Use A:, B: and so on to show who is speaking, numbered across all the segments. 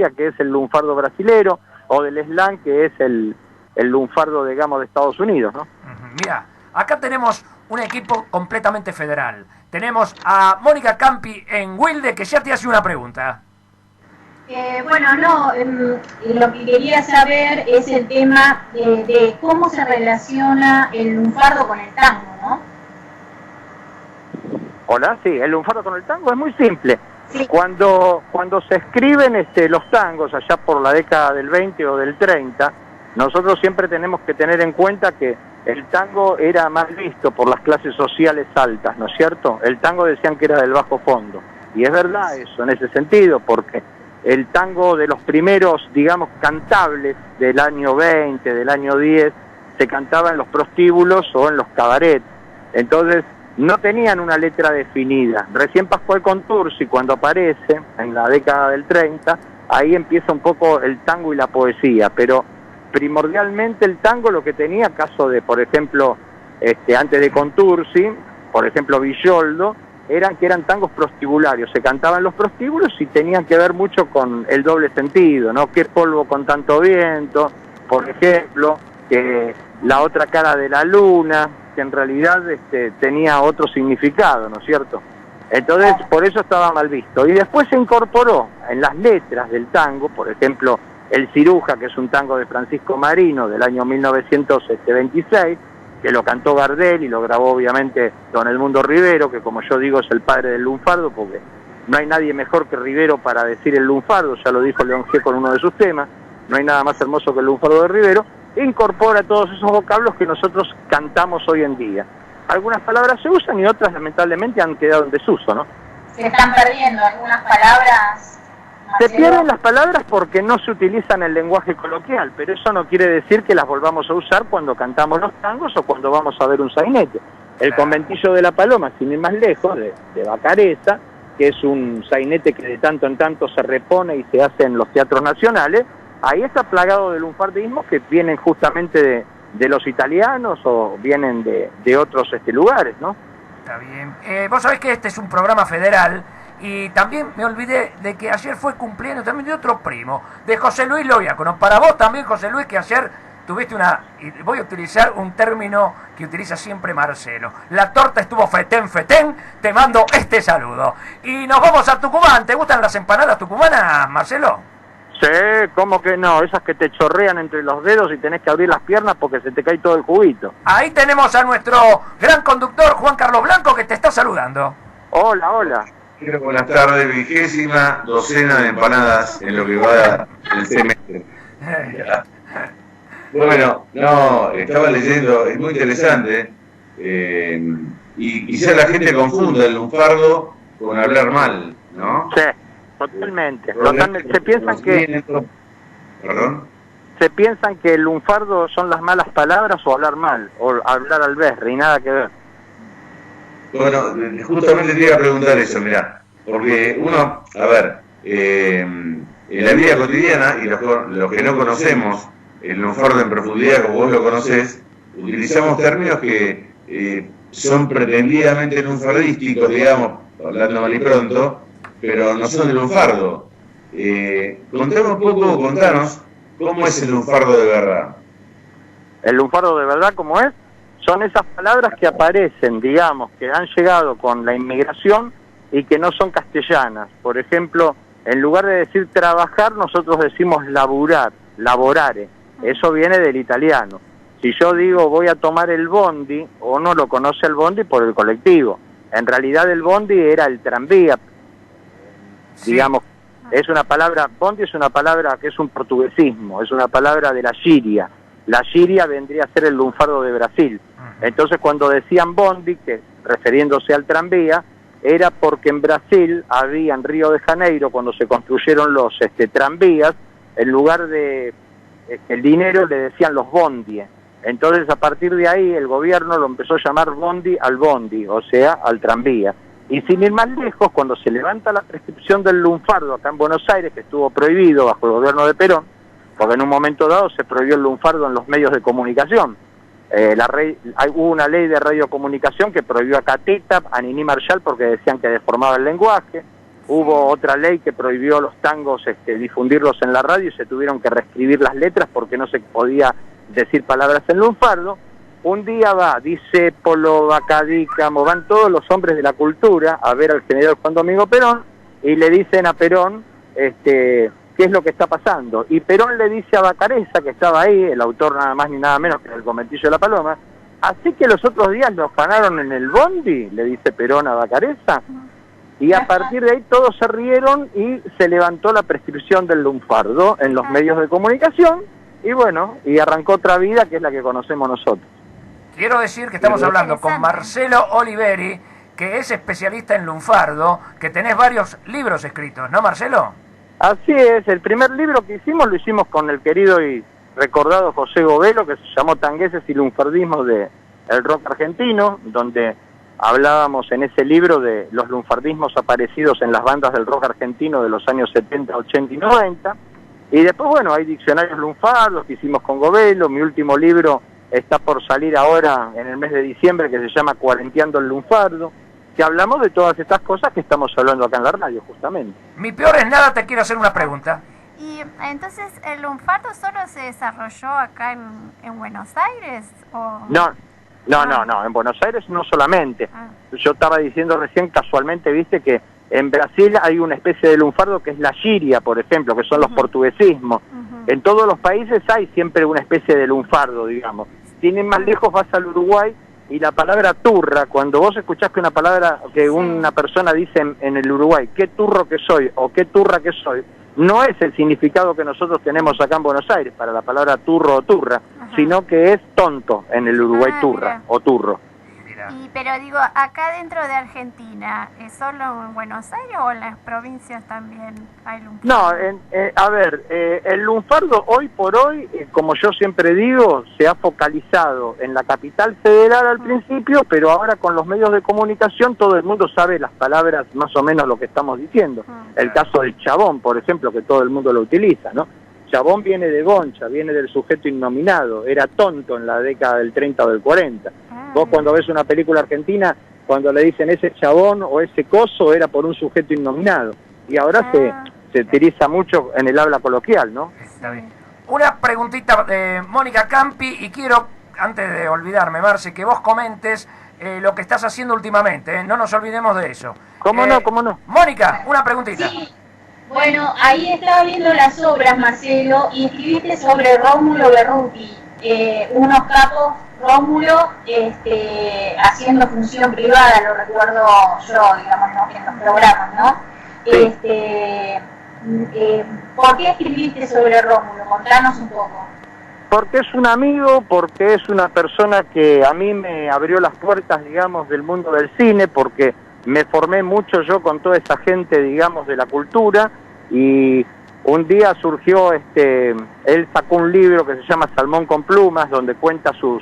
A: que es el lunfardo brasilero, o del slang, que es el lunfardo, digamos, de Estados Unidos, ¿no?
B: Mira, acá tenemos un equipo completamente federal. Tenemos a Mónica Campi en Wilde, que ya te hace una pregunta.
C: Lo que quería saber es el tema de cómo se relaciona el lunfardo con el tango, ¿no?
A: Hola, sí, el lunfardo con el tango es muy simple.
C: Sí.
A: Cuando se escriben los tangos allá por la década del 20 o del 30, nosotros siempre tenemos que tener en cuenta que el tango era más visto por las clases sociales altas, ¿no es cierto? El tango decían que era del bajo fondo. Y es verdad eso, en ese sentido, porque el tango de los primeros, digamos, cantables del año 20, del año 10, se cantaba en los prostíbulos o en los cabarets. Entonces, no tenían una letra definida. Recién Pascual Contursi, cuando aparece, en la década del 30, ahí empieza un poco el tango y la poesía, pero primordialmente el tango lo que tenía, caso de, por ejemplo, antes de Contursi, por ejemplo, Villoldo, que eran tangos prostibularios, se cantaban los prostíbulos y tenían que ver mucho con el doble sentido, ¿no? Qué polvo con tanto viento, por ejemplo, que la otra cara de la luna, que en realidad tenía otro significado, ¿no es cierto? Entonces, por eso estaba mal visto. Y después se incorporó en las letras del tango, por ejemplo, El Ciruja, que es un tango de Francisco Marino del año 1926, que lo cantó Gardel y lo grabó obviamente don Edmundo Rivero, que como yo digo es el padre del lunfardo, porque no hay nadie mejor que Rivero para decir el lunfardo, ya lo dijo León Gieco en uno de sus temas, no hay nada más hermoso que el lunfardo de Rivero, e incorpora todos esos vocablos que nosotros cantamos hoy en día. Algunas palabras se usan y otras lamentablemente han quedado en desuso, ¿no?
C: Se están perdiendo algunas palabras.
A: Se pierden las palabras porque no se utilizan el lenguaje coloquial, pero eso no quiere decir que las volvamos a usar cuando cantamos los tangos o cuando vamos a ver un sainete. El Conventillo de la Paloma, sin ir más lejos, de Vacareza, que es un sainete que de tanto en tanto se repone y se hace en los teatros nacionales, ahí está plagado de lunfardismos que vienen justamente de los italianos o vienen de otros lugares, ¿no?
B: Está bien. Vos sabés que este es un programa federal. Y también me olvidé de que ayer fue cumpleaños también de otro primo, de José Luis Loviácono. Para vos también, José Luis, que ayer tuviste y voy a utilizar un término que utiliza siempre Marcelo. La torta estuvo fetén, te mando este saludo. Y nos vamos a Tucumán. ¿Te gustan las empanadas tucumanas, Marcelo?
A: Sí, ¿cómo que no? Esas que te chorrean entre los dedos y tenés que abrir las piernas porque se te cae todo el juguito.
B: Ahí tenemos a nuestro gran conductor, Juan Carlos Blanco, que te está saludando.
A: Hola, hola.
D: Buenas tardes, 20ª docena de empanadas en lo que va del semestre. Bueno, no, estaba leyendo, es muy interesante, y quizás la gente confunda el lunfardo con hablar mal, ¿no?
A: Sí, totalmente. Se piensan que...
D: ¿Perdón?
A: Se piensan que el lunfardo son las malas palabras o hablar mal, o hablar al berre, y nada que ver.
D: Bueno, justamente te iba a preguntar eso, mirá, porque uno, a ver, en la vida cotidiana, y los que no conocemos el lunfardo en profundidad, como vos lo conocés, utilizamos términos que son pretendidamente lunfardísticos, digamos, hablando mal y pronto, pero no son de lunfardo. Contanos, ¿cómo es el lunfardo de verdad?
A: El lunfardo de verdad, ¿cómo es? Son esas palabras que aparecen, digamos, que han llegado con la inmigración y que no son castellanas. Por ejemplo, en lugar de decir trabajar, nosotros decimos laburar, lavorare. Eso viene del italiano. Si yo digo voy a tomar el bondi, uno lo conoce el bondi por el colectivo. En realidad el bondi era el tranvía. Sí. Digamos, es una palabra, bondi es una palabra que es un portuguesismo, es una palabra de la Giria. La Giria vendría a ser el lunfardo de Brasil. Entonces cuando decían bondi, que refiriéndose al tranvía, era porque en Brasil había en Río de Janeiro, cuando se construyeron los tranvías, en lugar de el dinero le decían los bondie. Entonces a partir de ahí el gobierno lo empezó a llamar bondi al bondi, o sea, al tranvía. Y sin ir más lejos, cuando se levanta la prescripción del lunfardo acá en Buenos Aires, que estuvo prohibido bajo el gobierno de Perón, porque en un momento dado se prohibió el lunfardo en los medios de comunicación. Hubo una ley de radiocomunicación que prohibió a Cateta, a Niní Marshall, porque decían que deformaba el lenguaje. hubo otra ley que prohibió los tangos difundirlos en la radio y se tuvieron que reescribir las letras porque no se podía decir palabras en lunfardo. Un día dice Polo Bacadícamo, van todos los hombres de la cultura a ver al general Juan Domingo Perón y le dicen a Perón qué es lo que está pasando. Y Perón le dice a Bacareza, que estaba ahí, el autor nada más ni nada menos que el Conventillo de la Paloma, así que los otros días los ganaron en el bondi, le dice Perón a Bacareza, y a partir de ahí todos se rieron y se levantó la prescripción del lunfardo en los medios de comunicación, y bueno, y arrancó otra vida que es la que conocemos nosotros.
B: Quiero decir que estamos hablando con Marcelo Oliveri, que es especialista en lunfardo, que tenés varios libros escritos, ¿no, Marcelo?
A: Así es, el primer libro que hicimos lo hicimos con el querido y recordado José Govelo, que se llamó Tangueses y Lunfardismos del rock argentino, donde hablábamos en ese libro de los lunfardismos aparecidos en las bandas del rock argentino de los años 70, 80 y 90. Y después, bueno, hay diccionarios lunfardos que hicimos con Govelo. Mi último libro está por salir ahora en el mes de diciembre, que se llama Cuarenteando el lunfardo, que hablamos de todas estas cosas que estamos hablando acá en la radio, justamente.
B: Mi peor es nada, te quiero hacer una pregunta.
E: Y entonces, ¿el lunfardo solo se desarrolló acá en Buenos Aires? ¿O?
A: No, en Buenos Aires no solamente. Yo estaba diciendo recién, casualmente, viste que en Brasil hay una especie de lunfardo que es la giria, por ejemplo, que son los portuguesismos. En todos los países hay siempre una especie de lunfardo, digamos. Tienen más lejos, vas al Uruguay, y la palabra turra, cuando vos escuchás que una persona dice en el Uruguay, qué turro que soy, o qué turra que soy, no es el significado que nosotros tenemos acá en Buenos Aires para la palabra turro o turra, sino que es tonto en el Uruguay, turra o turro.
E: Pero digo, acá dentro de Argentina, ¿es solo en Buenos Aires o en las provincias también hay lunfardo?
A: No, el lunfardo hoy por hoy, como yo siempre digo, se ha focalizado en la capital federal al principio, pero ahora con los medios de comunicación todo el mundo sabe las palabras, más o menos lo que estamos diciendo. El caso del chabón, por ejemplo, que todo el mundo lo utiliza, ¿no? Chabón viene de goncha, viene del sujeto innominado, era tonto en la década del 30 o del 40. Vos cuando ves una película argentina, cuando le dicen ese chabón o ese coso, era por un sujeto innominado. Y ahora se utiliza mucho en el habla coloquial, ¿no?
B: Está bien. Una preguntita de Mónica Campi, y quiero, antes de olvidarme, Marce, que vos comentes lo que estás haciendo últimamente, no nos olvidemos de eso.
A: ¿Cómo no?
B: Mónica, una preguntita.
C: Sí. Bueno, ahí estaba viendo las obras, Marcelo, y escribiste sobre Rómulo Berruti, unos capos, Rómulo haciendo función privada, lo recuerdo yo, digamos, ¿no? En los programas, ¿no? ¿Por qué escribiste sobre Rómulo? Contanos un poco.
A: Porque es un amigo, porque es una persona que a mí me abrió las puertas, digamos, del mundo del cine, porque me formé mucho yo con toda esa gente, digamos, de la cultura, y un día surgió, él sacó un libro que se llama Salmón con plumas, donde cuenta sus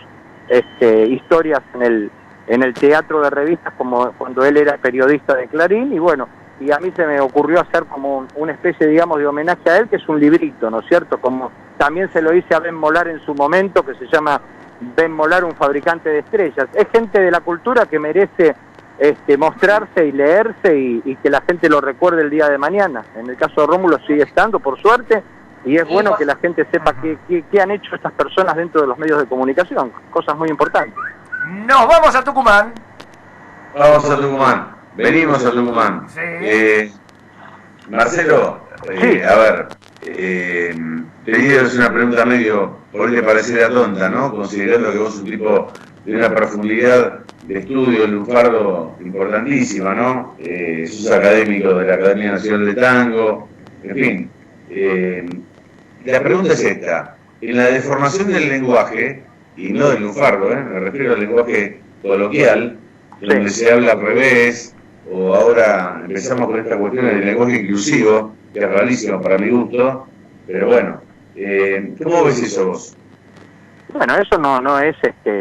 A: historias en el teatro de revistas, como cuando él era periodista de Clarín, y bueno, y a mí se me ocurrió hacer como una especie, digamos, de homenaje a él, que es un librito, ¿no es cierto? Como también se lo hice a Ben Molar en su momento, que se llama Ben Molar, un fabricante de estrellas. Es gente de la cultura que merece mostrarse y leerse y que la gente lo recuerde el día de mañana. En el caso de Rómulo sigue estando, por suerte, y es bueno que la gente sepa qué han hecho estas personas dentro de los medios de comunicación, cosas muy importantes.
B: Nos vamos a Tucumán.
D: Vamos a Tucumán, venimos a Tucumán.
B: Sí.
D: Marcelo, a ver, te quiero hacer una pregunta medio, por ahí te pareciera tonta, ¿no? Considerando que vos sos un tipo de una profundidad de estudio del lunfardo importantísima, ¿no? Sos académico de la Academia Nacional de Tango, en fin. La pregunta es esta: en la deformación del lenguaje, y no del lunfardo, me refiero al lenguaje coloquial, donde se habla al revés, o ahora empezamos con esta cuestión del lenguaje inclusivo, que es rarísimo para mi gusto, pero bueno, ¿cómo ves eso vos?
A: Bueno, eso no es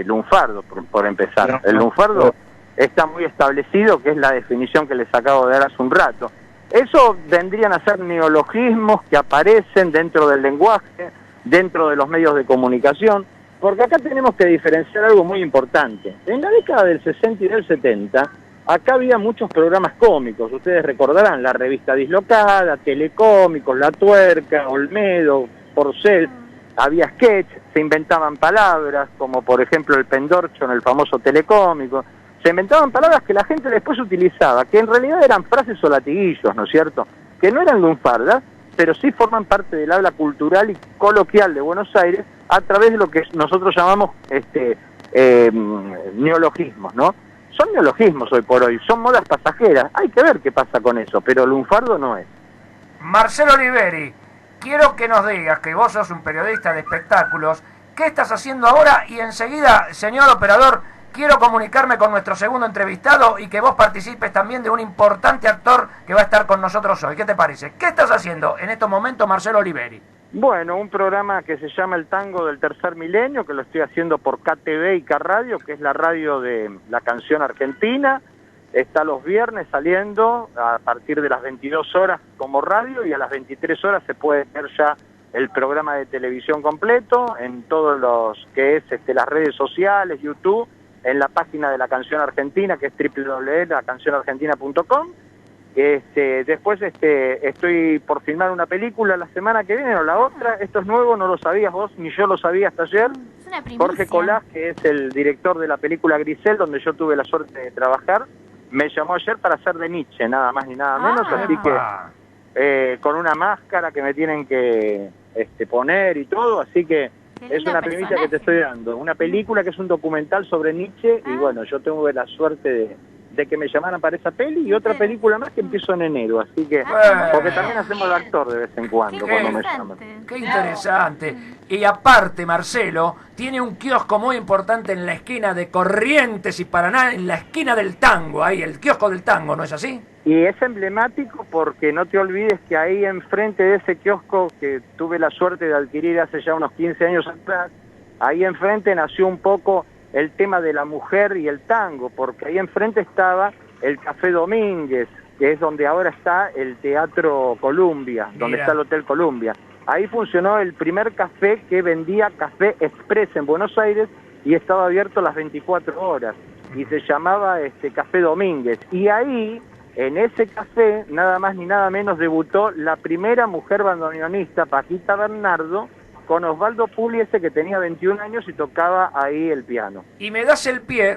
A: lunfardo, por empezar. No, el lunfardo está muy establecido, que es la definición que les acabo de dar hace un rato. Eso vendrían a ser neologismos que aparecen dentro del lenguaje, dentro de los medios de comunicación, porque acá tenemos que diferenciar algo muy importante. En la década del 60 y del 70, acá había muchos programas cómicos, ustedes recordarán, la revista Dislocada, Telecómicos, La Tuerca, Olmedo, Porcel, había sketch, se inventaban palabras, como por ejemplo el pendorcho en el famoso Telecómico, se inventaban palabras que la gente después utilizaba, que en realidad eran frases o latiguillos, ¿no es cierto?, que no eran lunfardas, pero sí forman parte del habla cultural y coloquial de Buenos Aires a través de lo que nosotros llamamos neologismos, ¿no? Son neologismos hoy por hoy, son modas pasajeras, hay que ver qué pasa con eso, pero lunfardo no es.
B: Marcelo Oliveri, quiero que nos digas, que vos sos un periodista de espectáculos, ¿qué estás haciendo ahora? Y enseguida, señor operador, quiero comunicarme con nuestro segundo entrevistado y que vos participes también de un importante actor que va a estar con nosotros hoy. ¿Qué te parece? ¿Qué estás haciendo en estos momentos, Marcelo Oliveri?
A: Bueno, un programa que se llama El Tango del Tercer Milenio, que lo estoy haciendo por KTV y K-Radio, que es la radio de la canción argentina. Está los viernes saliendo a partir de las 22 horas como radio y a las 23 horas se puede ver ya el programa de televisión completo en todos los que es las redes sociales, YouTube, en la página de la canción argentina, que es www.lacancionargentina.com. Después estoy por filmar una película la semana que viene o la otra. Esto es nuevo, no lo sabías vos, ni yo lo sabía hasta ayer.
E: Es una primicia.
A: Jorge Colás, que es el director de la película Grisel, donde yo tuve la suerte de trabajar, me llamó ayer para hacer de Nietzsche, nada más ni nada menos, así que con una máscara que me tienen que poner y todo, así que es una primicia que te estoy dando. Una película que es un documental sobre Nietzsche y bueno, yo tengo la suerte de que me llamaran para esa peli y otra película más que empiezo en enero, así que porque también hacemos de actor de vez en cuando cuando me llaman.
B: Qué interesante. Y aparte, Marcelo tiene un kiosco muy importante en la esquina de Corrientes y Paraná, en la esquina del tango, ahí, el kiosco del tango, ¿no es así?
A: Y es emblemático porque no te olvides que ahí enfrente de ese kiosco que tuve la suerte de adquirir hace ya unos 15 años atrás, ahí enfrente nació un poco el tema de la mujer y el tango, porque ahí enfrente estaba el Café Domínguez, que es donde ahora está el Teatro Columbia, donde está el Hotel Columbia. Ahí funcionó el primer café que vendía café express en Buenos Aires y estaba abierto las 24 horas, y se llamaba Café Domínguez. Y ahí, en ese café, nada más ni nada menos, debutó la primera mujer bandoneonista, Paquita Bernardo, con Osvaldo Pugliese, que tenía 21 años y tocaba ahí el piano.
B: Y me das el pie,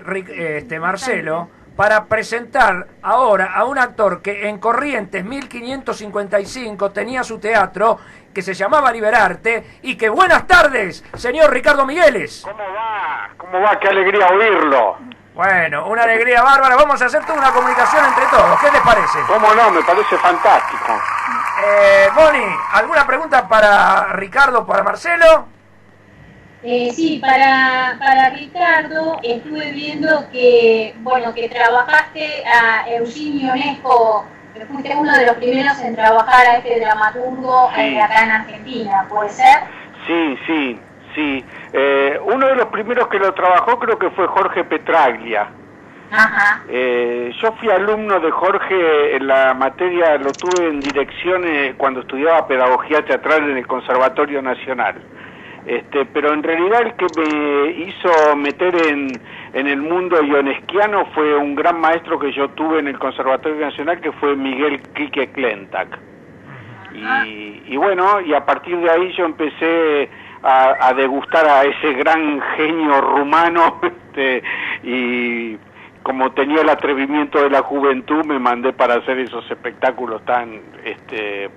B: Marcelo, para presentar ahora a un actor que en Corrientes 1555 tenía su teatro, que se llamaba Liberarte, y que buenas tardes, señor Ricardo Migueles.
F: ¿Cómo va? ¿Cómo va? Qué alegría oírlo.
B: Bueno, una alegría bárbara. Vamos a hacer toda una comunicación entre todos. ¿Qué les parece?
F: ¿Cómo no? Me parece fantástico.
B: Moni, ¿alguna pregunta para Ricardo, para Marcelo?
C: Sí, para Ricardo, estuve viendo que, bueno, que trabajaste a Eugenio Onesco, que fuiste uno de los primeros en trabajar a este dramaturgo acá en Argentina, ¿puede ser?
F: Sí. Uno de los primeros que lo trabajó creo que fue Jorge Petraglia.
C: Ajá.
F: Yo fui alumno de Jorge en la materia, lo tuve en dirección cuando estudiaba pedagogía teatral en el Conservatorio Nacional. Pero en realidad el que me hizo meter en el mundo ionesquiano fue un gran maestro que yo tuve en el Conservatorio Nacional, que fue Miguel Quique Clentac. Y bueno, y a partir de ahí yo empecé a degustar a ese gran genio rumano, y como tenía el atrevimiento de la juventud, me mandé para hacer esos espectáculos tan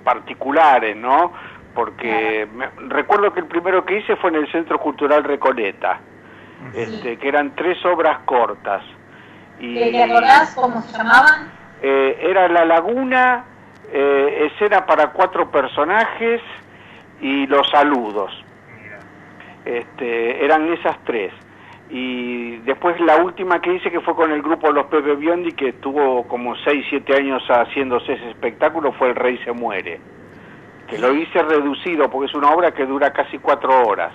F: particulares, ¿no? Porque recuerdo que el primero que hice fue en el Centro Cultural Recoleta, que eran 3 obras cortas. Y,
C: ¿te acordás cómo se llamaban?
F: Era La Laguna, Escena para 4 personajes y Los Saludos. Eran esas 3. Y después la última que hice, que fue con el grupo Los Pepe Biondi, que tuvo como 6-7 años haciéndose ese espectáculo, fue El Rey se muere, que lo hice reducido porque es una obra que dura casi 4 horas.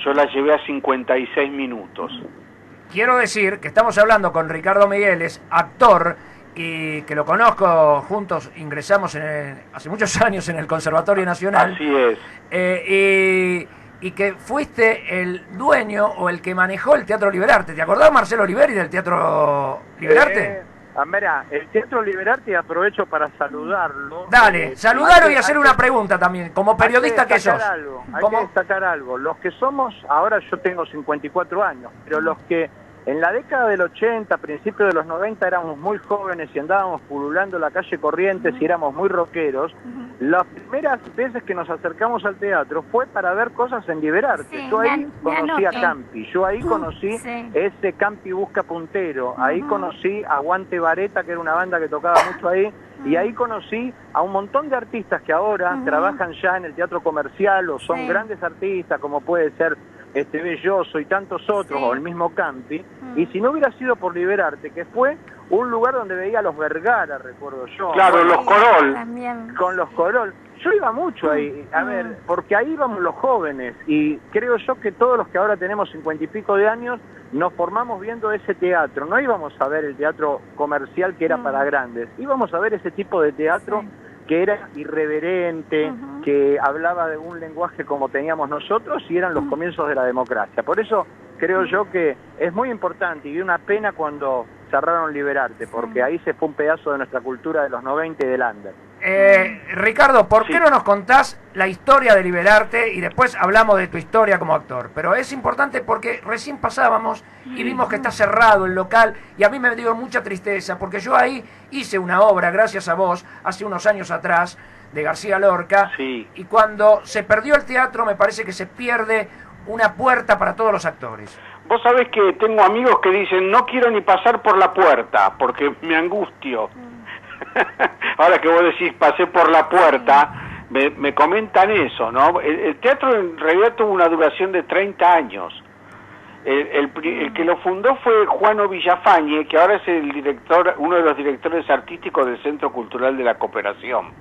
F: Yo la llevé a 56 minutos.
B: Quiero decir que estamos hablando con Ricardo Migueles, actor, y que lo conozco, juntos ingresamos hace muchos años en el Conservatorio Nacional.
F: Así es.
B: Y que fuiste el dueño o el que manejó el Teatro Liberarte. ¿Te acordás, Marcelo Oliveri, del Teatro Liberarte?
A: Mirá, el Teatro Liberarte, aprovecho para saludarlo.
B: Dale, saludarlo y hacer una pregunta también, como periodista que sos.
A: Hay que destacar algo. Los que somos, ahora yo tengo 54 años, pero los que en la década del 80, principios de los 90 éramos muy jóvenes y andábamos pululando la calle Corrientes y éramos muy rockeros, las primeras veces que nos acercamos al teatro fue para ver cosas en Liberarte.
E: Sí,
A: yo ahí conocí a Campi, yo ahí conocí ese Campi Busca Puntero, ahí conocí a Guante Vareta, que era una banda que tocaba mucho ahí, y ahí conocí a un montón de artistas que ahora trabajan ya en el teatro comercial o son grandes artistas, como puede ser Belloso y tantos otros, o el mismo Campi, y si no hubiera sido por Liberarte, que fue un lugar donde veía a los Vergara, recuerdo yo.
F: Claro, los Corol.
E: También.
A: Con los Corol. Yo iba mucho ahí, a ver, porque ahí íbamos los jóvenes, y creo yo que todos los que ahora tenemos 50 y pico de años, nos formamos viendo ese teatro. No íbamos a ver el teatro comercial que era para grandes, íbamos a ver ese tipo de teatro que era irreverente, que hablaba de un lenguaje como teníamos nosotros y eran los comienzos de la democracia. Por eso creo yo que es muy importante y una pena cuando cerraron Liberarte, porque ahí se fue un pedazo de nuestra cultura de los 90 y del under.
B: Ricardo, ¿por qué no nos contás la historia de Liberarte y después hablamos de tu historia como actor? Pero es importante porque recién pasábamos y vimos que está cerrado el local y a mí me dio mucha tristeza porque yo ahí hice una obra, gracias a vos, hace unos años atrás, de García Lorca, y cuando se perdió el teatro me parece que se pierde una puerta para todos los actores.
F: Vos sabés que tengo amigos que dicen, no quiero ni pasar por la puerta porque me angustio. Ahora que vos decís, pasé por la puerta, me comentan eso, ¿no? El teatro en realidad tuvo una duración de 30 años. El que lo fundó fue Juano Villafañe, que ahora es el director, uno de los directores artísticos del Centro Cultural de la Cooperación.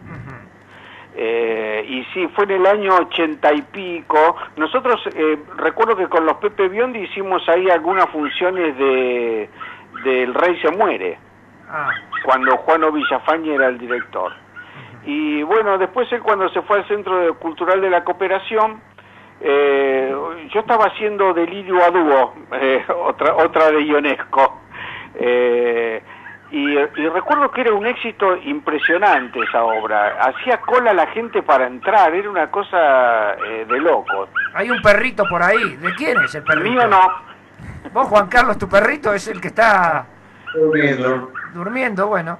F: Y sí, fue en el año 80 y pico. Nosotros, recuerdo que con los Pepe Biondi hicimos ahí algunas funciones de El Rey se muere, cuando Juano Villafañe era el director. Y bueno, después él cuando se fue al Centro Cultural de la Cooperación, yo estaba haciendo Delirio a dúo, otra de Ionesco. Y recuerdo que era un éxito impresionante esa obra. Hacía cola la gente para entrar, era una cosa de locos.
B: Hay un perrito por ahí. ¿De quién es el perrito?
F: Mío no.
B: ¿Vos, Juan Carlos, tu perrito es el que está durmiendo? Bueno.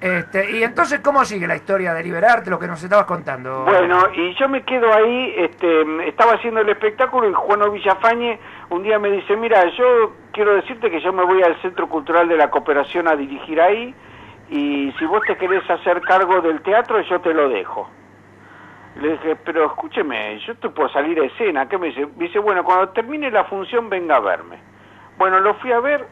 B: Y entonces, ¿cómo sigue la historia de Liberarte, lo que nos estabas contando?
F: Bueno, y yo me quedo ahí, estaba haciendo el espectáculo y Juano Villafañe un día me dice, mira, yo quiero decirte que yo me voy al Centro Cultural de la Cooperación a dirigir ahí, y si vos te querés hacer cargo del teatro, yo te lo dejo. Le dije, pero escúcheme, yo te puedo salir a escena. ¿Qué me dice? Me dice, bueno, cuando termine la función venga a verme. Bueno, lo fui a ver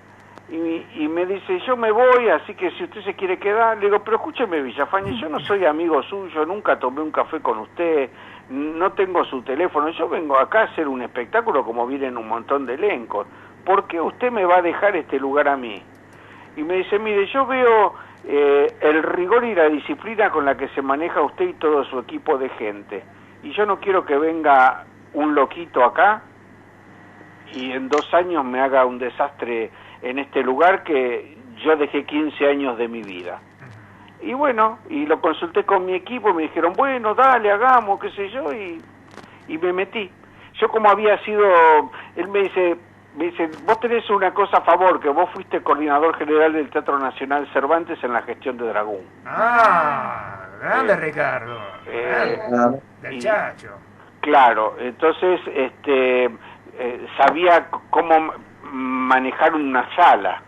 F: y me dice, yo me voy, así que si usted se quiere quedar. Le digo, pero escúcheme, Villafañe, yo no soy amigo suyo, nunca tomé un café con usted, no tengo su teléfono, yo vengo acá a hacer un espectáculo como vienen un montón de elencos. ¿Por qué usted me va a dejar este lugar a mí? Y me dice, mire, yo veo el rigor y la disciplina con la que se maneja usted y todo su equipo de gente. Y yo no quiero que venga un loquito acá y en 2 años me haga un desastre en este lugar que yo dejé 15 años de mi vida. Y bueno, y lo consulté con mi equipo, me dijeron, bueno, dale, hagamos, qué sé yo, y me metí. Yo como había sido, él me dice, vos tenés una cosa a favor, que vos fuiste coordinador general del Teatro Nacional Cervantes en la gestión de Dragún.
B: Grande Ricardo, del Chacho.
F: Claro, entonces sabía cómo manejar una sala,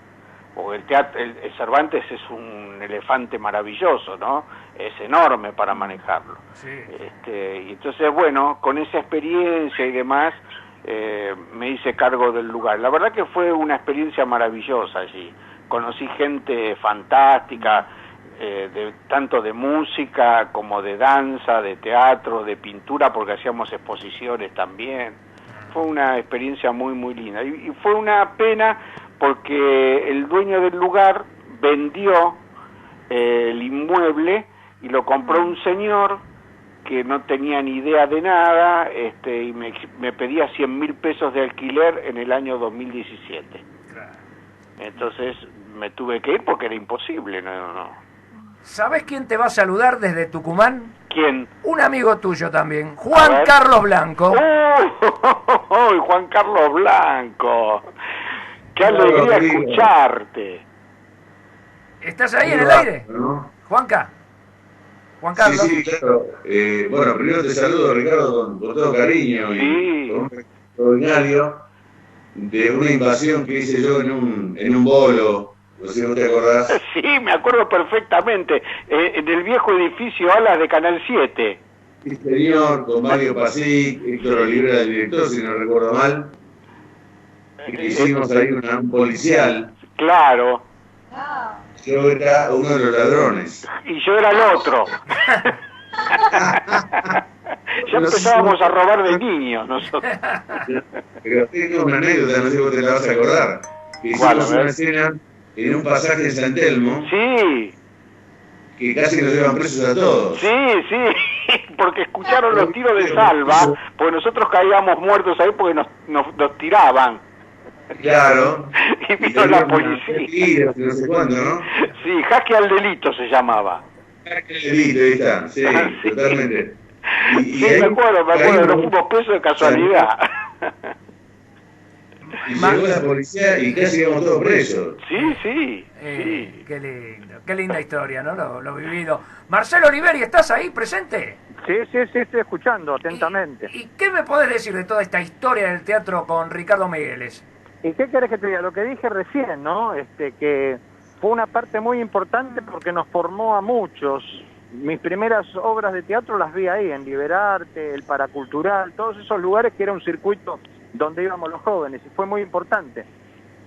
F: porque el Cervantes es un elefante maravilloso, ¿no? Es enorme para manejarlo.
B: Sí.
F: Y entonces, bueno, con esa experiencia y demás, me hice cargo del lugar. La verdad que fue una experiencia maravillosa allí. Conocí gente fantástica, tanto de música como de danza, de teatro, de pintura, porque hacíamos exposiciones también. Fue una experiencia muy, muy linda. Y fue una pena porque el dueño del lugar vendió el inmueble y lo compró un señor que no tenía ni idea de nada, y me pedía 100.000 pesos de alquiler en el año 2017. Entonces me tuve que ir porque era imposible, no.
B: ¿Sabés quién te va a saludar desde Tucumán?
F: ¿Quién?
B: Un amigo tuyo también, Juan Carlos Blanco.
F: ¡Oh! Juan Carlos Blanco. ¡Qué alegría escucharte!
B: ¿Estás ahí en el aire?
D: ¿No?
B: Juanca. Juan Carlos.
D: Sí, claro. Bueno, primero te saludo, Ricardo, con todo cariño y con un extraordinario de una invasión que hice yo en un bolo. No sé si te acordás.
F: Sí, me acuerdo perfectamente. En el viejo edificio Alas de Canal 7.
D: Sí, señor, con Mario Pasic, Héctor Olivera, el director, si no recuerdo mal. Hicimos ahí un policial.
F: Claro.
D: Yo era uno de los ladrones.
F: Y yo era el otro. Ya empezábamos a robar de niños nosotros.
D: Pero tengo una anécdota, no sé si vos te la vas a acordar. Hicimos una escena en un pasaje en San Telmo.
F: Sí.
D: Que casi nos llevan presos a todos.
F: Sí, porque escucharon los tiros de salva, porque nosotros caíamos muertos ahí porque nos tiraban.
D: Claro.
F: Y vino la policía.
D: No sé cuándo, ¿no?
F: Sí, jaque al delito se llamaba.
D: Jaque al delito, ahí está, sí, sí. Totalmente.
F: Sí, me acuerdo, no fuimos presos de casualidad.
D: Y llegó la policía y casi íbamos todos presos.
F: Sí.
B: Qué linda historia, ¿no? Lo vivido. Marcelo Oliveri, ¿estás ahí presente?
A: Sí, estoy escuchando atentamente.
B: ¿Y qué me podés decir de toda esta historia del teatro con Ricardo Migueles?
A: ¿Y qué querés que te diga? Lo que dije recién, ¿no? Que fue una parte muy importante porque nos formó a muchos. Mis primeras obras de teatro las vi ahí, en Liberarte, el Paracultural, todos esos lugares que era un circuito donde íbamos los jóvenes, y fue muy importante,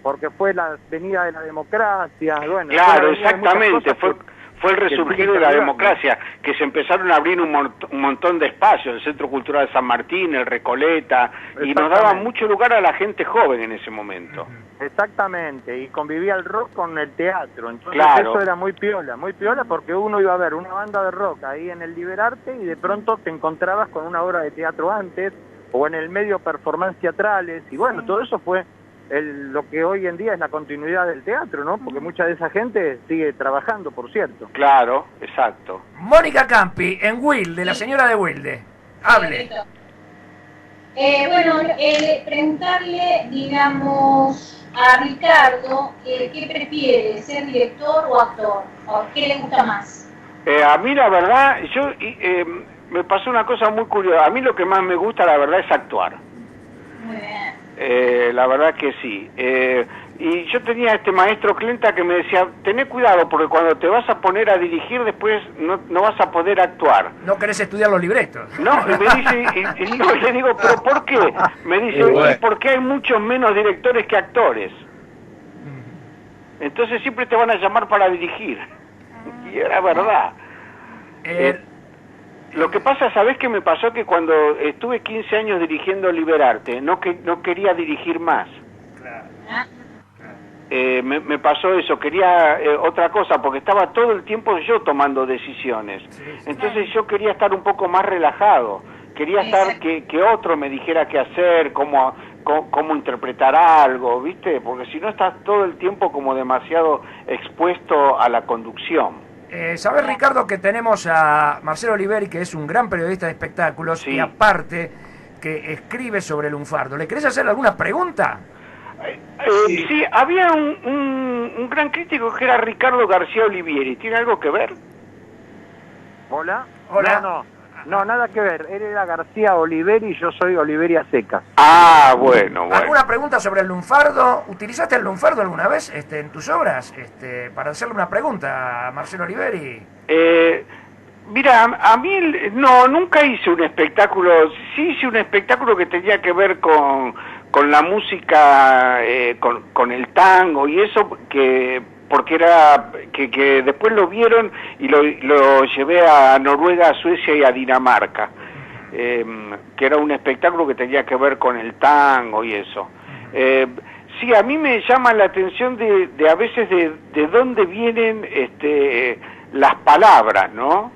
A: porque fue la venida de la democracia, bueno...
F: Claro, exactamente, fue el resurgir de la democracia, que se empezaron a abrir un montón de espacios, el Centro Cultural de San Martín, el Recoleta, y nos daban mucho lugar a la gente joven en ese momento.
A: Exactamente, y convivía el rock con el teatro, entonces eso era muy piola porque uno iba a ver una banda de rock ahí en el Liberarte y de pronto te encontrabas con una obra de teatro antes, o en el medio performance teatrales, y bueno, todo eso fue lo que hoy en día es la continuidad del teatro, ¿no? Porque mucha de esa gente sigue trabajando, por cierto.
F: Claro, exacto.
B: Mónica Campi, en Wilde, la señora de Wilde. Hable.
C: Preguntarle, digamos, a Ricardo, ¿qué prefiere, ser director o actor? ¿O qué le gusta más?
F: A mí la verdad, me pasó una cosa muy curiosa. A mí lo que más me gusta, la verdad, es actuar.
C: Muy bien.
F: La verdad que sí. Y yo tenía este maestro Clenta que me decía, tené cuidado porque cuando te vas a poner a dirigir después no vas a poder actuar.
B: ¿No querés estudiar los libretos?
F: No, y me dice, y le digo, ¿pero por qué? Me dice, porque hay muchos menos directores que actores. Entonces siempre te van a llamar para dirigir. Y era verdad. Lo que pasa, ¿sabés qué me pasó? Que cuando estuve 15 años dirigiendo Liberarte, no quería dirigir más. Me pasó eso, quería otra cosa, porque estaba todo el tiempo yo tomando decisiones. Entonces yo quería estar un poco más relajado, quería estar que otro me dijera qué hacer, cómo interpretar algo, ¿viste? Porque si no estás todo el tiempo como demasiado expuesto a la conducción.
B: ¿Sabés, Ricardo, que tenemos a Marcelo Oliveri, que es un gran periodista de espectáculos, y aparte que escribe sobre el lunfardo? ¿Le querés hacer alguna pregunta?
F: Sí, había un gran crítico que era Ricardo García Olivieri. ¿Tiene algo que ver?
A: ¿Hola? No, nada que ver. Él era García Oliveri y yo soy Oliveri a secas.
F: Ah, bueno.
B: ¿Alguna pregunta sobre el lunfardo? ¿Utilizaste el lunfardo alguna vez en tus obras? Para hacerle una pregunta a Marcelo Oliveri.
F: Mira, a mí nunca hice un espectáculo. Sí hice un espectáculo que tenía que ver con la música, con el tango y eso, porque era que después lo vieron y lo llevé a Noruega, a Suecia y a Dinamarca, que era un espectáculo que tenía que ver con el tango y eso. Sí, a mí me llama la atención de a veces de dónde vienen las palabras, ¿no?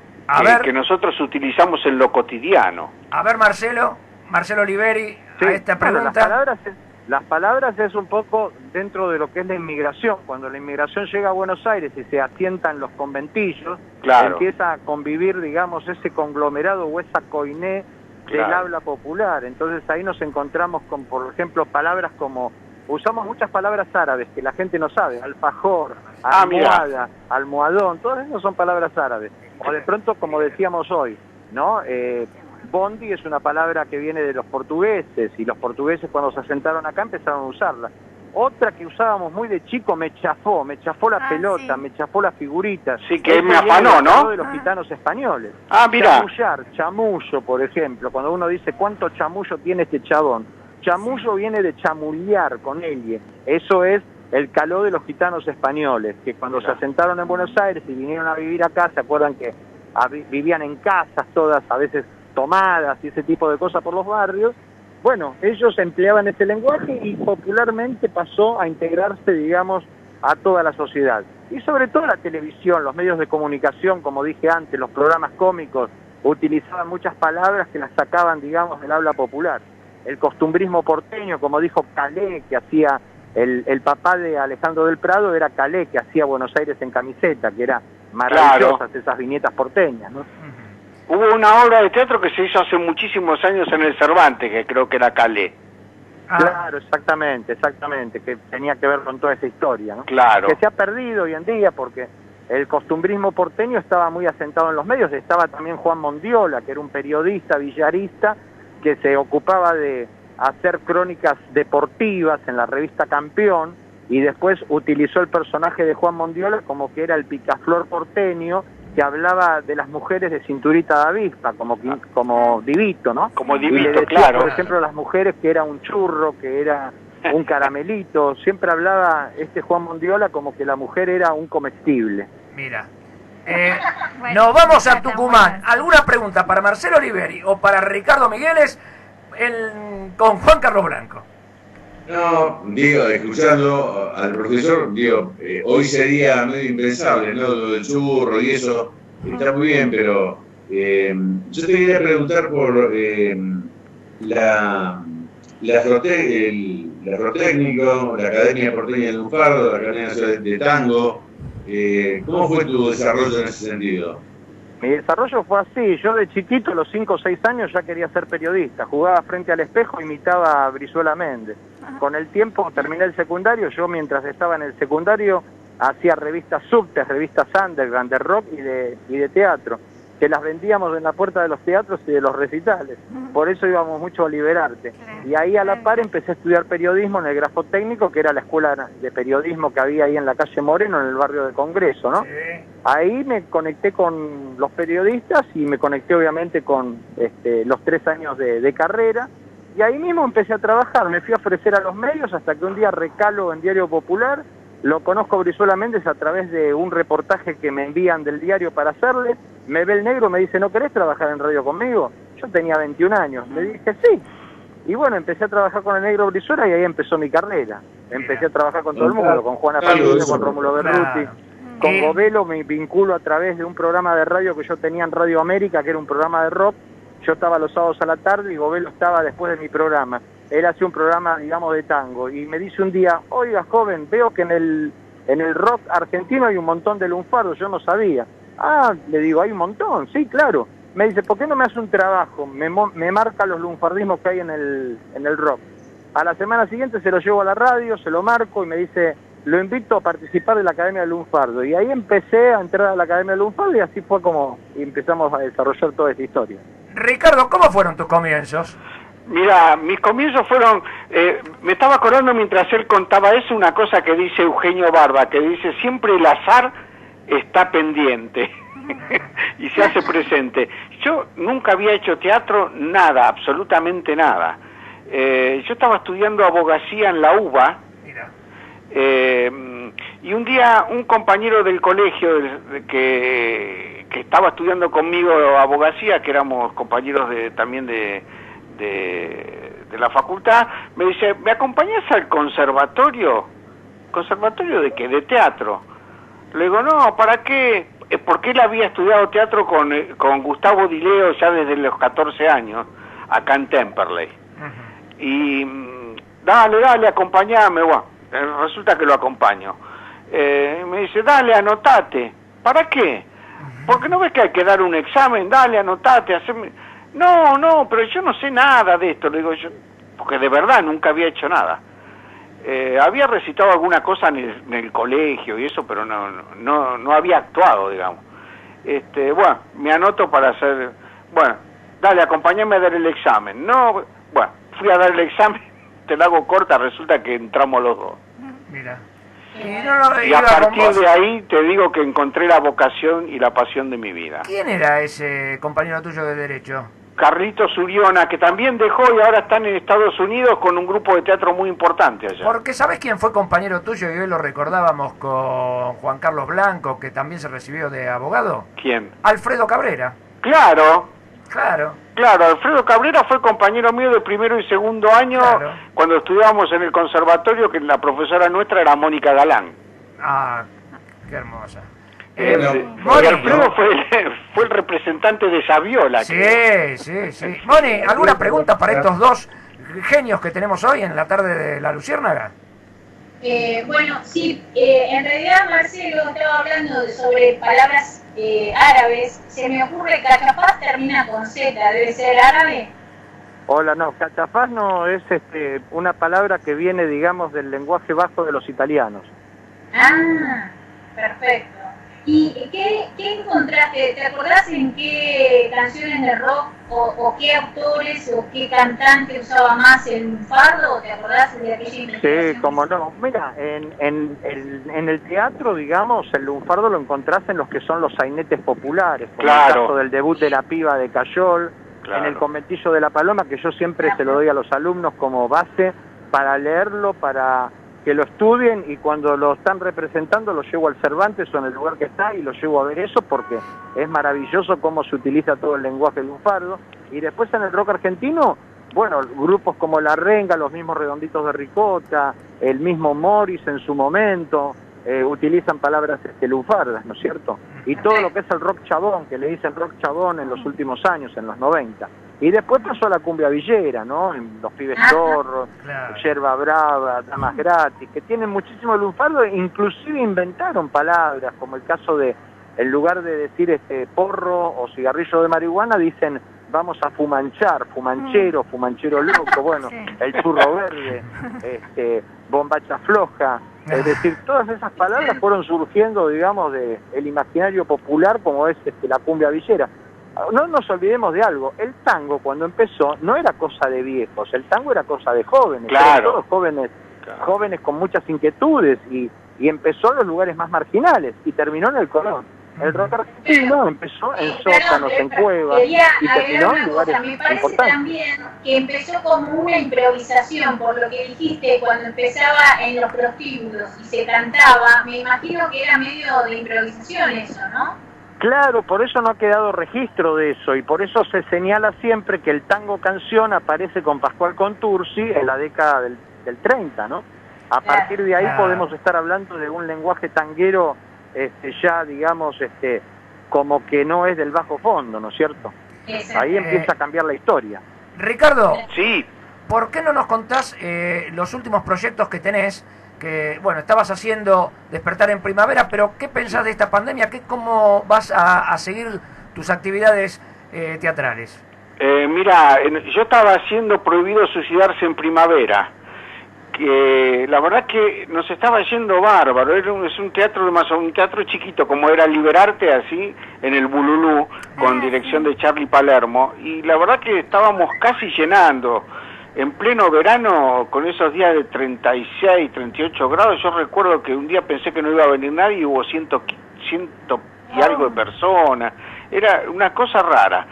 F: Que nosotros utilizamos en lo cotidiano.
B: A ver, Marcelo Oliveri, a esta pregunta.
A: Las palabras es un poco dentro de lo que es la inmigración. Cuando la inmigración llega a Buenos Aires y se asientan los conventillos, empieza a convivir, digamos, ese conglomerado o esa coiné del habla popular. Entonces ahí nos encontramos con, por ejemplo, palabras como, usamos muchas palabras árabes que la gente no sabe, alfajor, almohada, almohadón, todas esas son palabras árabes. O de pronto, como decíamos hoy, ¿no? Bondi es una palabra que viene de los portugueses, y los portugueses cuando se asentaron acá empezaron a usarla. Otra que usábamos muy de chico, me chafó la pelota, me chafó la figurita.
F: Sí, que me afanó, ¿no?
A: De los gitanos españoles.
F: Mira.
A: Chamullar, chamullo, por ejemplo, cuando uno dice cuánto chamullo tiene este chabón. Chamullo viene de chamullar con elle. Eso es el caló de los gitanos españoles, que cuando se asentaron en Buenos Aires y vinieron a vivir acá, se acuerdan que vivían en casas todas, a veces tomadas y ese tipo de cosas por los barrios. Bueno, ellos empleaban ese lenguaje y popularmente pasó a integrarse, digamos, a toda la sociedad. Y sobre todo la televisión, los medios de comunicación, como dije antes, los programas cómicos, utilizaban muchas palabras que las sacaban, digamos, del habla popular. El costumbrismo porteño, como dijo Calé, que hacía el papá de Alejandro del Prado, era Calé, que hacía Buenos Aires en camiseta, que era maravillosas esas viñetas porteñas, ¿no?
F: Hubo una obra de teatro que se hizo hace muchísimos años en el Cervantes, que creo que era Calé.
A: Claro, exactamente, que tenía que ver con toda esa historia, ¿no?
F: Claro.
A: Que se ha perdido hoy en día porque el costumbrismo porteño estaba muy asentado en los medios. Estaba también Juan Mondiola, que era un periodista villarista que se ocupaba de hacer crónicas deportivas en la revista Campeón, y después utilizó el personaje de Juan Mondiola como que era el picaflor porteño, que hablaba de las mujeres de cinturita de avispa, como Divito, ¿no?
F: Como Divito,
A: y le decía,
F: claro.
A: Por ejemplo, a las mujeres que era un churro, que era un caramelito. Siempre hablaba Juan Mondiola como que la mujer era un comestible.
B: Mira. Nos vamos a Tucumán. ¿Alguna pregunta para Marcelo Oliveri o para Ricardo Migueles con Juan Carlos Blanco?
D: No, digo, escuchando al profesor, digo, hoy sería medio impensable, ¿no? Lo del churro y eso está muy bien, pero yo te quería preguntar por el Afrotécnico, la Academia Porteña de Lunfardo, la Academia Nacional de Tango. ¿Cómo fue tu desarrollo en ese sentido?
A: Mi desarrollo fue así. Yo de chiquito, a los 5 o 6 años, ya quería ser periodista. Jugaba frente al espejo, imitaba a Brizuela Méndez. Con el tiempo terminé el secundario. Yo, mientras estaba en el secundario, hacía revistas subtes, revistas underground, de rock y de teatro, que las vendíamos en la puerta de los teatros y de los recitales. Por eso íbamos mucho a Liberarte. Y ahí a la par empecé a estudiar periodismo en el Grafotécnico, que era la escuela de periodismo que había ahí en la calle Moreno, en el barrio de Congreso, ¿no? Sí. Ahí me conecté con los periodistas y me conecté obviamente con los 3 años de carrera. Y ahí mismo empecé a trabajar, me fui a ofrecer a los medios hasta que un día recalo en Diario Popular. Lo conozco a Brizuela Méndez a través de un reportaje que me envían del diario para hacerle. Me ve el negro, me dice, ¿no querés trabajar en radio conmigo? Yo tenía 21 años. Le dije, sí. Y bueno, empecé a trabajar con el negro Brizuela y ahí empezó mi carrera. Empecé a trabajar con todo el mundo, con Juana Palito, con Rómulo Berruti. Con Govelo me vinculo a través de un programa de radio que yo tenía en Radio América, que era un programa de rock. Yo estaba los sábados a la tarde y Govelo estaba después de mi programa. Él hacía un programa, digamos, de tango, y me dice un día, oiga, joven, veo que en el rock argentino hay un montón de lunfardos, yo no sabía. Ah, le digo, hay un montón, sí, claro. Me dice, ¿por qué no me hace un trabajo? Me marca los lunfardismos que hay en el rock. A la semana siguiente se lo llevo a la radio, se lo marco y me dice, lo invito a participar de la Academia de Lunfardo. Y ahí empecé a entrar a la Academia de Lunfardo y así fue como empezamos a desarrollar toda esta historia.
B: Ricardo, ¿cómo fueron tus comienzos?
F: Mira, mis comienzos fueron, me estaba acordando mientras él contaba eso, una cosa que dice Eugenio Barba, que dice, siempre el azar está pendiente y se hace presente. Yo nunca había hecho teatro, nada, absolutamente nada. Yo estaba estudiando abogacía en la UBA, y un día un compañero del colegio que estaba estudiando conmigo abogacía, que éramos compañeros también de la facultad, me dice, ¿me acompañás al conservatorio? ¿Conservatorio de qué? De teatro. Le digo, no, ¿para qué? Porque él había estudiado teatro con Gustavo Dileo ya desde los 14 años, acá en Temperley. Y dale, acompañame. Bueno, resulta que lo acompaño. Me dice, dale, anotate. ¿Para qué? Porque no ves que hay que dar un examen, dale, anotate, haceme... No, pero yo no sé nada de esto, le digo yo, porque de verdad nunca había hecho nada. Había recitado alguna cosa en el colegio y eso, pero no había actuado, digamos. Bueno, me anoto para hacer... Bueno, dale, acompáñame a dar el examen. No, bueno, fui a dar el examen, te la hago corta, resulta que entramos los dos.
B: Mira.
F: Y a partir de ahí te digo que encontré la vocación y la pasión de mi vida.
B: ¿Quién era ese compañero tuyo de Derecho?
F: Carlitos Uriona, que también dejó y ahora está en Estados Unidos con un grupo de teatro muy importante allá.
B: Porque ¿sabés quién fue compañero tuyo? Y hoy lo recordábamos con Juan Carlos Blanco, que también se recibió de abogado.
F: ¿Quién?
B: Alfredo Cabrera.
F: Claro, Alfredo Cabrera fue compañero mío de primero y segundo año, cuando estudiábamos en el conservatorio, que la profesora nuestra era Mónica Galán.
B: Ah, qué hermosa.
F: Y Alfredo fue el representante de Saviola.
B: Sí. Moni, ¿alguna pregunta para estos dos genios que tenemos hoy en la tarde de La Luciérnaga?
C: Bueno, sí, en realidad Marcelo estaba hablando sobre palabras árabes. Se me ocurre cachafaz termina con Z, ¿debe ser árabe?
A: Hola, no, cachafaz no es una palabra que viene, digamos, del lenguaje bajo de los italianos.
C: Ah, perfecto. ¿Y qué encontraste? ¿Te acordás en qué canciones de rock o qué autores o qué cantante usaba más el lunfardo? ¿Te acordás de aquella investigación?
A: Sí, como no. Mira, en el teatro, digamos, el lunfardo lo encontrás en los que son los sainetes populares, como el caso del debut de La Piba de Cayol, en el Conventillo de la Paloma, que yo siempre se lo doy a los alumnos como base para leerlo, para que lo estudien, y cuando lo están representando lo llevo al Cervantes o en el lugar que está y lo llevo a ver eso, porque es maravilloso cómo se utiliza todo el lenguaje lunfardo. Y después en el rock argentino, bueno, grupos como La Renga, los mismos Redonditos de Ricota, el mismo Morris en su momento, utilizan palabras lunfardas, ¿no es cierto? Y todo lo que es el rock chabón, que le dicen rock chabón en los últimos años, en los 90. Y después pasó a la cumbia villera, ¿no? En Los Pibes Zorros, Yerba Brava, Damas Gratis, que tienen muchísimo lunfardo, inclusive inventaron palabras, como el caso de, en lugar de decir porro o cigarrillo de marihuana, dicen vamos a fumanchar, fumanchero, fumanchero loco, bueno, el churro verde, bombacha floja. Es decir, todas esas palabras fueron surgiendo, digamos, del imaginario popular, como es la cumbia villera. No nos olvidemos de algo, el tango cuando empezó no era cosa de viejos, el tango era cosa de jóvenes, todos jóvenes con muchas inquietudes, y empezó en los lugares más marginales y terminó en el Colón. El rock argentino empezó en sótanos, en cuevas, y terminó en lugares
C: me parece
A: importantes.
C: También que empezó como una improvisación, por lo que dijiste, cuando empezaba en los prostíbulos y se cantaba, me imagino que era medio de improvisación eso, ¿no?
A: Claro, por eso no ha quedado registro de eso, y por eso se señala siempre que el tango canción aparece con Pascual Contursi en la década del 30, ¿no? A partir de ahí podemos estar hablando de un lenguaje tanguero ya, digamos, como que no es del bajo fondo, ¿no es cierto? Ahí empieza a cambiar la historia.
B: Ricardo,
F: sí.
B: ¿Por qué no nos contás los últimos proyectos que tenés? Que, bueno, estabas haciendo Despertar en Primavera, pero ¿qué pensás de esta pandemia? ¿Cómo vas a seguir tus actividades teatrales?
F: Mira, yo estaba haciendo Prohibido Suicidarse en Primavera, que la verdad que nos estaba yendo bárbaro. Es un teatro un teatro chiquito, como era Liberarte, así, en el Bululú, con dirección de Charlie Palermo, y la verdad que estábamos casi llenando. En pleno verano, con esos días de 36, 38 grados, yo recuerdo que un día pensé que no iba a venir nadie y hubo ciento y algo de personas. Era una cosa rara.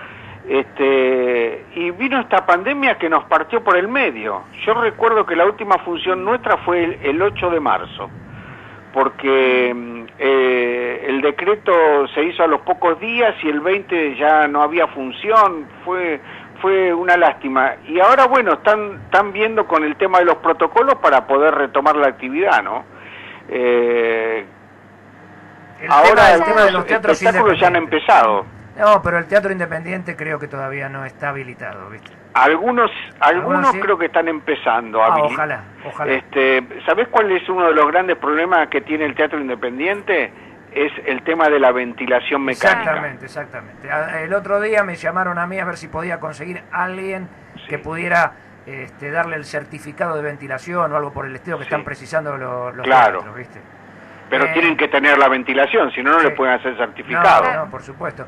F: Y vino esta pandemia que nos partió por el medio. Yo recuerdo que la última función nuestra fue el 8 de marzo, porque el decreto se hizo a los pocos días y el 20 ya no había función. Fue una lástima. Y ahora, bueno, están viendo con el tema de los protocolos para poder retomar la actividad, ¿no?
B: El tema de los teatros
F: espectáculos ya han empezado.
B: No, pero el teatro independiente creo que todavía no está habilitado, ¿viste?
F: Algunos
B: ¿Sí?
F: creo que están empezando.
B: Ojalá.
F: ¿Sabés cuál es uno de los grandes problemas que tiene el teatro independiente? Es el tema de la ventilación mecánica.
B: Exactamente. El otro día me llamaron a mí a ver si podía conseguir a alguien que pudiera darle el certificado de ventilación o algo por el estilo que están precisando los teatros, ¿viste?
F: Pero tienen que tener la ventilación, si no, no le pueden hacer certificado.
B: No, por supuesto.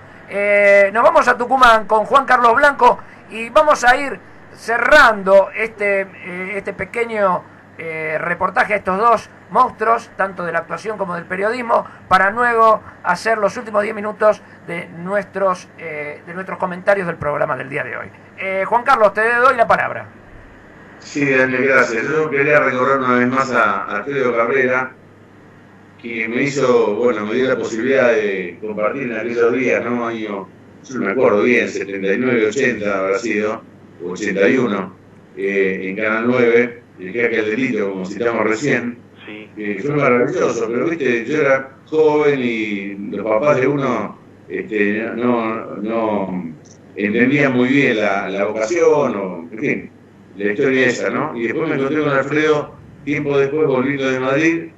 B: Nos vamos a Tucumán con Juan Carlos Blanco y vamos a ir cerrando este pequeño reportaje a estos dos monstruos, tanto de la actuación como del periodismo, para luego hacer los últimos 10 minutos de nuestros comentarios del programa del día de hoy. Juan Carlos, te doy la palabra.
D: Sí, Daniel, gracias. Yo quería recordar una vez más a Alfredo Cabrera, que me dio la posibilidad de compartir en aquellos días, ¿no? Yo no me acuerdo bien, 79, 80 habrá sido, 81, en Canal 9, el que aquel delito, como citamos recién, fue maravilloso, pero viste, yo era joven y los papás de uno no entendían muy bien la vocación, o en fin, la historia esa, ¿no? Y después me encontré con Alfredo, tiempo después, volviendo de Madrid,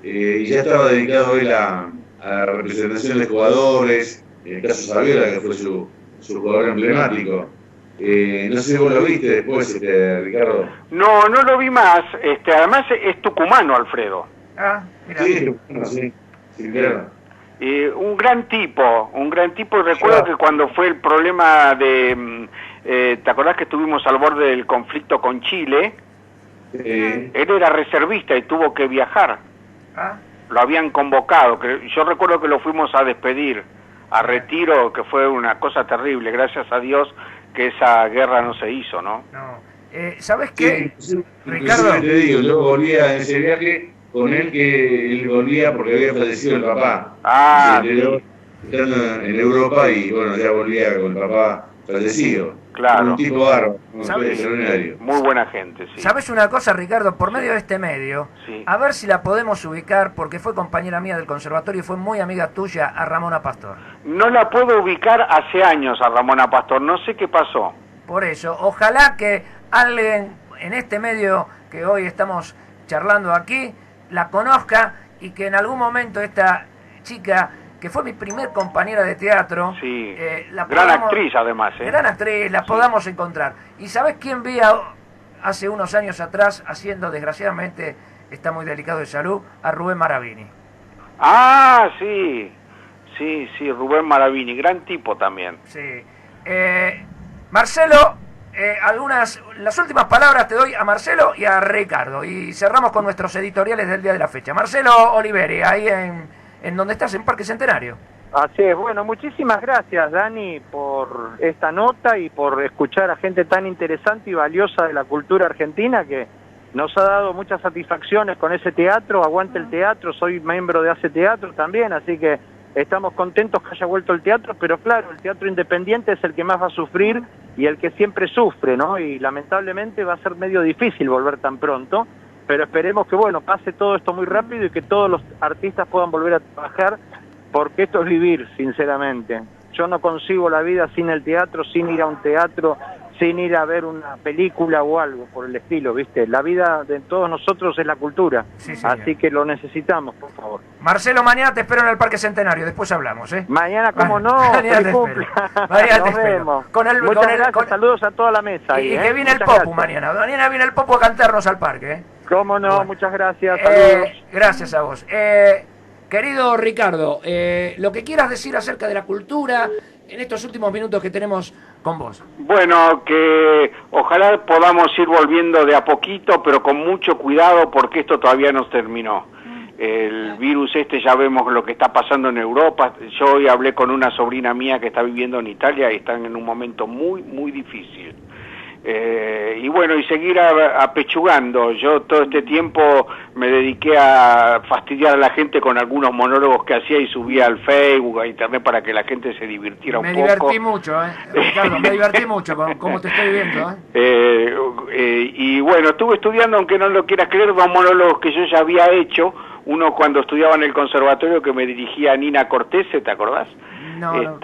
D: y ya estaba dedicado él a la representación de jugadores, en el caso Saviola, que fue su jugador emblemático. No sé si vos lo viste después, Ricardo.
F: No lo vi más. Además es tucumano, Alfredo.
B: Mira.
D: Sí, claro.
F: Un gran tipo. Recuerdo que cuando fue el problema de... ¿te acordás que estuvimos al borde del conflicto con Chile? Él era reservista y tuvo que viajar. Lo habían convocado. Yo recuerdo que lo fuimos a despedir a retiro, que fue una cosa terrible. Gracias a Dios que esa guerra no se hizo, ¿no?
B: ¿Sabes qué?
D: Ricardo, te digo, yo volvía en ese viaje con él, que él volvía porque había fallecido el papá. Estando en Europa y bueno, ya volvía con el papá fallecido.
F: Claro.
D: Un tipo bárbaro, extraordinario.
F: Muy buena gente, sí.
B: ¿Sabes una cosa, Ricardo? Por medio de este medio, a ver si la podemos ubicar, porque fue compañera mía del conservatorio y fue muy amiga tuya, a Ramona Pastor.
F: No la puedo ubicar hace años a Ramona Pastor, no sé qué pasó.
B: Por eso, ojalá que alguien en este medio que hoy estamos charlando aquí, la conozca y que en algún momento esta chica, que fue mi primer compañera de teatro,
F: gran actriz además,
B: gran actriz, la podamos encontrar. ¿Y sabes quién vi hace unos años atrás haciendo, desgraciadamente, está muy delicado de salud, a Rubén Maravini?
F: Sí, Rubén Maravini, gran tipo también.
B: Sí. Marcelo, las últimas palabras te doy a Marcelo y a Ricardo, y cerramos con nuestros editoriales del día de la fecha. Marcelo Oliveri, ahí en donde estás, en Parque Centenario.
A: Así es, bueno, muchísimas gracias, Dani, por esta nota y por escuchar a gente tan interesante y valiosa de la cultura argentina, que nos ha dado muchas satisfacciones con ese teatro. Aguante el teatro, soy miembro de Hace Teatro también, así que estamos contentos que haya vuelto el teatro, pero claro, el teatro independiente es el que más va a sufrir y el que siempre sufre, ¿no? Y lamentablemente va a ser medio difícil volver tan pronto, pero esperemos que, bueno, pase todo esto muy rápido y que todos los artistas puedan volver a trabajar, porque esto es vivir, sinceramente. Yo no concibo la vida sin el teatro, sin ir a un teatro, sin ir a ver una película o algo por el estilo, ¿viste? La vida de todos nosotros es la cultura, así que lo necesitamos, por favor.
B: Marcelo, mañana te espero en el Parque Centenario, después hablamos, ¿eh?
A: Mañana, ¿cómo no?
B: Mañana te espero. Mañana te espero.
A: Muchas gracias, saludos a toda la mesa.
B: Y que viene el Popu mañana. Mañana viene el Popu a cantarnos al parque, ¿eh?
A: Cómo no, bueno. Muchas gracias, saludos.
B: Gracias a vos. Querido Ricardo, lo que quieras decir acerca de la cultura en estos últimos minutos que tenemos con vos.
F: Bueno, que ojalá podamos ir volviendo de a poquito, pero con mucho cuidado, porque esto todavía no terminó. El virus ya vemos lo que está pasando en Europa. Yo hoy hablé con una sobrina mía que está viviendo en Italia y están en un momento muy, muy difícil. Y bueno, y seguir apechugando. Yo todo este tiempo me dediqué a fastidiar a la gente con algunos monólogos que hacía y subía al Facebook, a internet, para que la gente se divirtiera un poco.
B: Me divertí mucho, Ricardo, me divertí mucho con cómo te estoy viendo.
F: Y bueno, estuve estudiando, aunque no lo quieras creer, dos monólogos que yo ya había hecho. Uno cuando estudiaba en el conservatorio, que me dirigía Nina Cortese, ¿te acordás?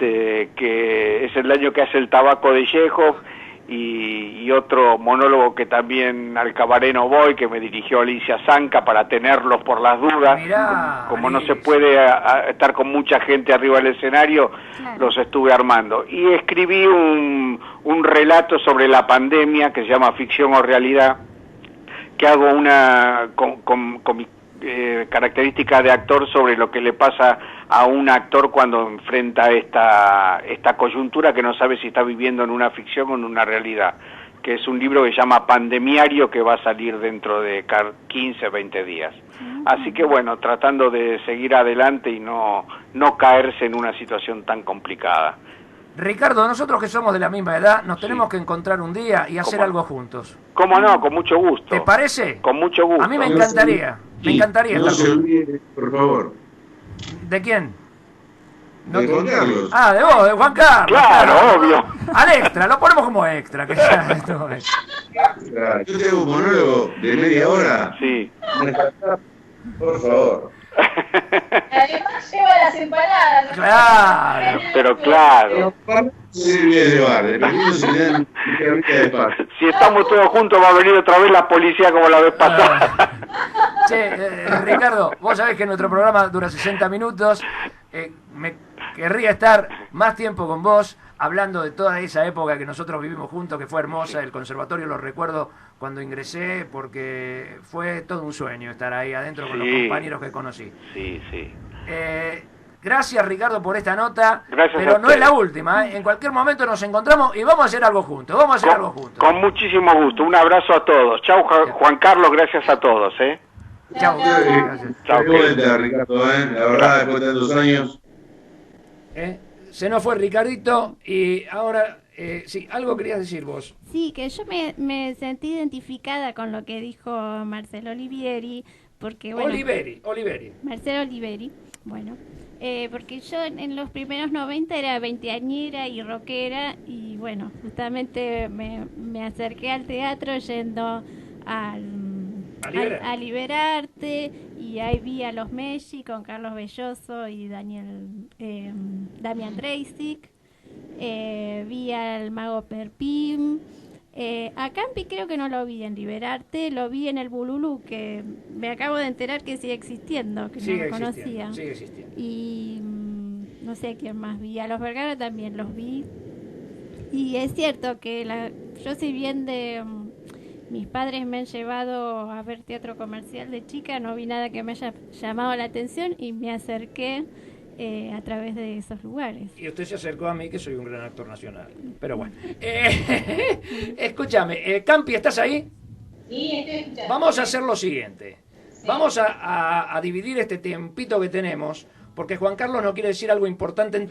F: que es el año que hace el tabaco de Chekhov, y otro monólogo que también al cabaret no voy, que me dirigió Alicia Zanca para tenerlos por las dudas.
B: Mirá,
F: como no se puede estar con mucha gente arriba del escenario, los estuve armando. Y escribí un relato sobre la pandemia que se llama Ficción o Realidad, que hago una con mi característica de actor sobre lo que le pasa a un actor cuando enfrenta esta coyuntura que no sabe si está viviendo en una ficción o en una realidad, que es un libro que se llama Pandemiario, que va a salir dentro de 15, 20 días. Así que bueno, tratando de seguir adelante y no caerse en una situación tan complicada.
B: Ricardo, nosotros que somos de la misma edad, nos tenemos que encontrar un día y hacer algo juntos.
F: ¿Cómo no? Con mucho gusto.
B: ¿Te parece?
F: Con mucho gusto.
B: A mí me encantaría. Me encantaría.
D: No se olvide, por favor.
B: ¿De quién?
D: De Juan Carlos.
B: Ah, de vos, de Juan Carlos.
F: Claro, obvio.
B: Al extra, lo ponemos como extra. Que ya esto es.
D: Yo tengo un monólogo de media hora.
F: Sí.
D: Por favor.
C: Además lleva las empanadas.
B: Claro.
F: Pero claro.
D: Sí, voy a llevar, dependiendo si me dan un carrito de paz.
F: Si estamos todos juntos va a venir otra vez la policía como la vez pasada.
B: Che, Ricardo, vos sabés que nuestro programa dura 60 minutos. Me querría estar más tiempo con vos, hablando de toda esa época que nosotros vivimos juntos, que fue hermosa. El conservatorio lo recuerdo cuando ingresé, porque fue todo un sueño estar ahí adentro con los compañeros que conocí.
F: Sí, sí.
B: Gracias, Ricardo, por esta nota.
F: Gracias.
B: Pero no es la última, ¿eh? En cualquier momento nos encontramos y vamos a hacer algo juntos.
F: Con muchísimo gusto. Un abrazo a todos. Chau, Juan Carlos, gracias a todos.
B: Chau.
D: Chau. Ricardo, la verdad, después de tantos años.
B: Se nos fue Ricardito y ahora, sí, algo querías decir vos.
E: Sí, que yo me sentí identificada con lo que dijo Marcelo Olivieri, porque bueno...
B: Oliveri.
E: Marcelo Olivieri, bueno, porque yo en los primeros 90 era veinteañera y rockera, y bueno, justamente me acerqué al teatro yendo a Liberarte, y ahí vi a los Messi con Carlos Belloso y Damián Dreisig, vi al Mago Perpim, a Campi creo que no lo vi en Liberarte, lo vi en el Bululú, que me acabo de enterar que sigue existiendo, que no lo conocía.
B: Sigue existiendo.
E: Y no sé quién más vi, a los Vergara también los vi. Y es cierto que yo si bien mis padres me han llevado a ver teatro comercial de chica, no vi nada que me haya llamado la atención y me acerqué a través de esos lugares.
B: Y usted se acercó a mí, que soy un gran actor nacional. Pero bueno. Escúchame, Campi, ¿estás ahí?
C: Sí, estoy escuchando.
B: Vamos a hacer lo siguiente. Sí. Vamos a dividir este tiempito que tenemos, porque Juan Carlos nos quiere decir algo importante en tu